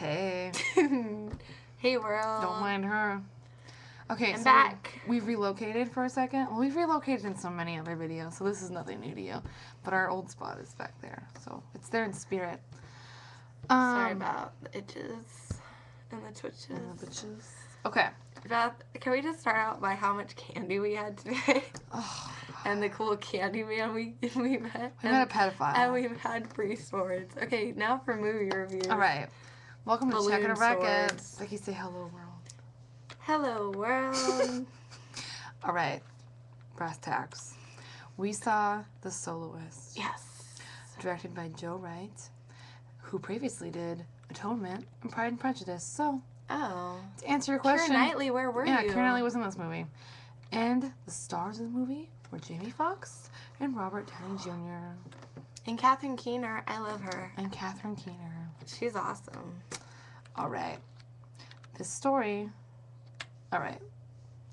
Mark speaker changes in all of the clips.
Speaker 1: Hey.
Speaker 2: Hey, world.
Speaker 1: Don't mind her. Okay,
Speaker 2: I'm
Speaker 1: so
Speaker 2: back.
Speaker 1: we've relocated for a second. Well, we've relocated in so many other videos, so this is nothing new to you. But our old spot is back there, so it's there in spirit.
Speaker 2: Sorry about the itches and the twitches.
Speaker 1: And the bitches. Okay.
Speaker 2: Beth, can we just start out by how much candy we had today?
Speaker 1: Oh,
Speaker 2: And the cool candy man we met.
Speaker 1: we met a pedophile.
Speaker 2: And we've had free swords. Okay, now for movie reviews.
Speaker 1: All right. Welcome to
Speaker 2: Balloon
Speaker 1: Checking a Record.
Speaker 2: swords.
Speaker 1: Becky, say hello, world.
Speaker 2: Hello, world.
Speaker 1: All right. Brass tacks. We saw The Soloist.
Speaker 2: Yes.
Speaker 1: Directed by Joe Wright, who previously did Atonement and Pride and Prejudice. So,
Speaker 2: Oh.
Speaker 1: to answer your question...
Speaker 2: Keira Knightley, where were you?
Speaker 1: Yeah, Keira Knightley was in this movie. And the stars of the movie were Jamie Foxx and Robert Downey Jr.
Speaker 2: And Catherine Keener, I love her.
Speaker 1: And Catherine Keener.
Speaker 2: She's awesome.
Speaker 1: All right. This story... All right.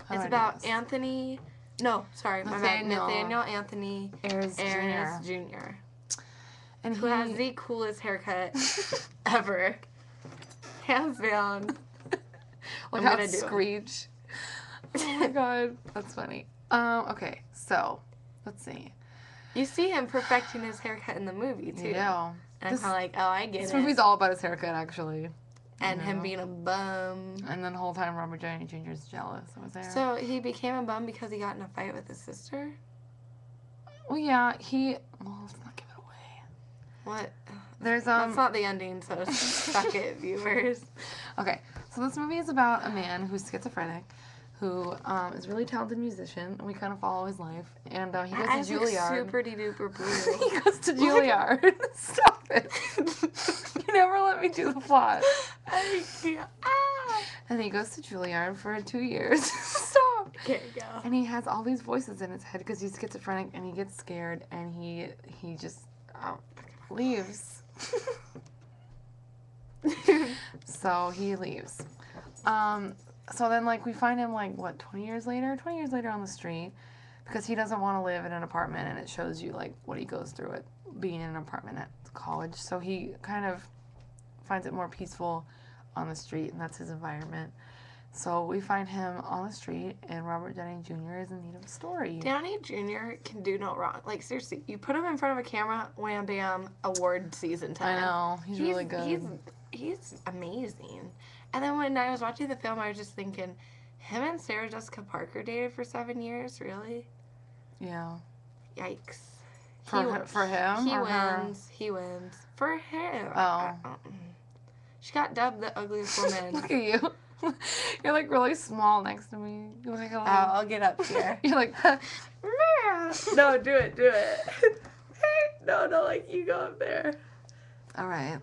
Speaker 2: It's about Anthony... No, sorry, my bad. Nathaniel Anthony
Speaker 1: Ayres
Speaker 2: Jr.
Speaker 1: And
Speaker 2: who has the coolest haircut ever. Hands down.
Speaker 1: Look how it screech. Oh my god, that's funny. Okay, so let's see.
Speaker 2: You see him perfecting his haircut in the movie too.
Speaker 1: Yeah.
Speaker 2: And I'm kind of like, oh, I get it.
Speaker 1: This movie's all about his haircut, actually.
Speaker 2: And him being a bum.
Speaker 1: And then the whole time Robert Downey Jr. is jealous of his hair.
Speaker 2: So he became a bum because he got in a fight with his sister?
Speaker 1: Well, yeah, well, let's not give it away.
Speaker 2: What?
Speaker 1: There's
Speaker 2: That's not the ending, so suck it, viewers.
Speaker 1: Okay, so this movie is about a man who's schizophrenic, who is a really talented musician, and we kind of follow his life. And he goes to Juilliard.
Speaker 2: Super duper blue.
Speaker 1: He goes to Juilliard. Stop it. You never let me do the plot.
Speaker 2: I can't.
Speaker 1: And he goes to Juilliard for 2 years. Stop.
Speaker 2: Okay, go.
Speaker 1: And he has all these voices in his head because he's schizophrenic, and he gets scared, and he just leaves. So he leaves. So then, like, we find him, like, what, 20 years later? 20 years later on the street, because he doesn't want to live in an apartment, and it shows you, like, what he goes through at being in an apartment at college. So he kind of finds it more peaceful on the street, and that's his environment. So we find him on the street, and Robert Downey Jr. is in need of a story.
Speaker 2: Downey Jr. can do no wrong. Like, seriously, you put him in front of a camera, wham, bam, award season time.
Speaker 1: I know. He's really good.
Speaker 2: He's amazing. And then when I was watching the film, I was just thinking, him and Sarah Jessica Parker dated for 7 years? Really?
Speaker 1: Yeah.
Speaker 2: Yikes.
Speaker 1: For him?
Speaker 2: He
Speaker 1: or
Speaker 2: wins.
Speaker 1: her?
Speaker 2: He wins. For him.
Speaker 1: Oh.
Speaker 2: She got dubbed the ugliest woman.
Speaker 1: Look at you. You're, like, really small next to me. You're like a little...
Speaker 2: I'll get up here.
Speaker 1: You're like...
Speaker 2: No, do it. No, like, you go up there.
Speaker 1: All right.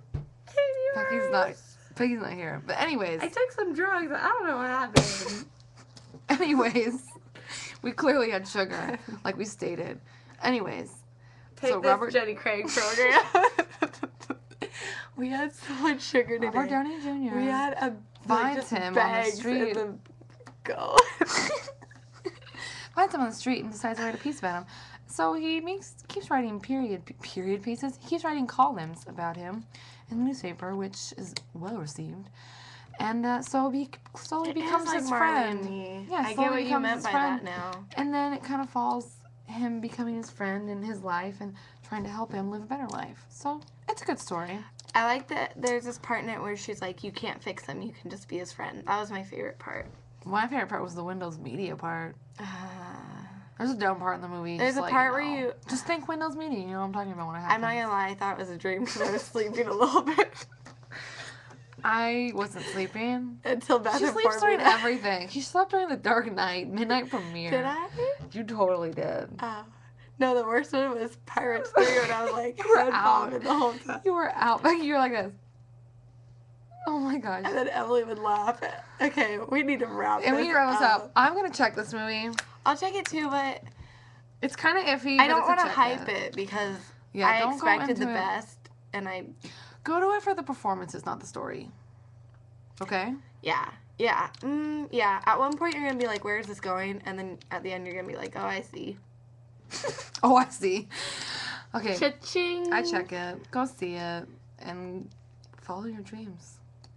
Speaker 2: Hey,
Speaker 1: Peggy's not here. But anyways.
Speaker 2: I took some drugs. I don't know what happened.
Speaker 1: Anyways. We clearly had sugar, like we stated. Anyways.
Speaker 2: Take
Speaker 1: so
Speaker 2: this
Speaker 1: Robert...
Speaker 2: Jenny Craig program. We had so much sugar today.
Speaker 1: Robert Downey Jr.
Speaker 2: We had
Speaker 1: finds him on the street.
Speaker 2: Go.
Speaker 1: Finds him on the street and decides to write a piece about him. So he keeps writing period pieces. He keeps writing columns about him in the newspaper, which is well received. And so he slowly becomes his friend.
Speaker 2: Yeah, I get what you meant by that now.
Speaker 1: And then it kind of follows him becoming his friend in his life and trying to help him live a better life. So it's a good story.
Speaker 2: I like that there's this part in it where she's like, you can't fix him, you can just be his friend. That was my favorite part.
Speaker 1: My favorite part was the Windows Media part. There's a dumb part in the movie.
Speaker 2: There's a part where you...
Speaker 1: Just think Windows Media, you know what I'm talking about when it happens.
Speaker 2: I'm not gonna lie, I thought it was a dream because I was sleeping a little bit.
Speaker 1: I wasn't sleeping.
Speaker 2: Until Beth
Speaker 1: She sleeps during everything. She slept during the Dark Knight, midnight premiere.
Speaker 2: Did I?
Speaker 1: You totally did.
Speaker 2: No, the worst one was Pirates 3 when I was like,
Speaker 1: you were out
Speaker 2: the whole time.
Speaker 1: You were out. Like, you were like this. Oh my gosh.
Speaker 2: And then Emily would laugh. Okay, we need to wrap this up.
Speaker 1: And we need to wrap this up. I'm going to check this movie.
Speaker 2: I'll check it too, but...
Speaker 1: It's kind of iffy.
Speaker 2: I don't want to hype it because I expected the best, and I...
Speaker 1: Go to it for the performances, not the story. Okay?
Speaker 2: Yeah. Yeah. Yeah. At one point, you're going to be like, where is this going? And then at the end, you're going to be like, oh, I see.
Speaker 1: Oh, I see. Okay.
Speaker 2: Cha-ching.
Speaker 1: I check it. Go see it. And follow your dreams.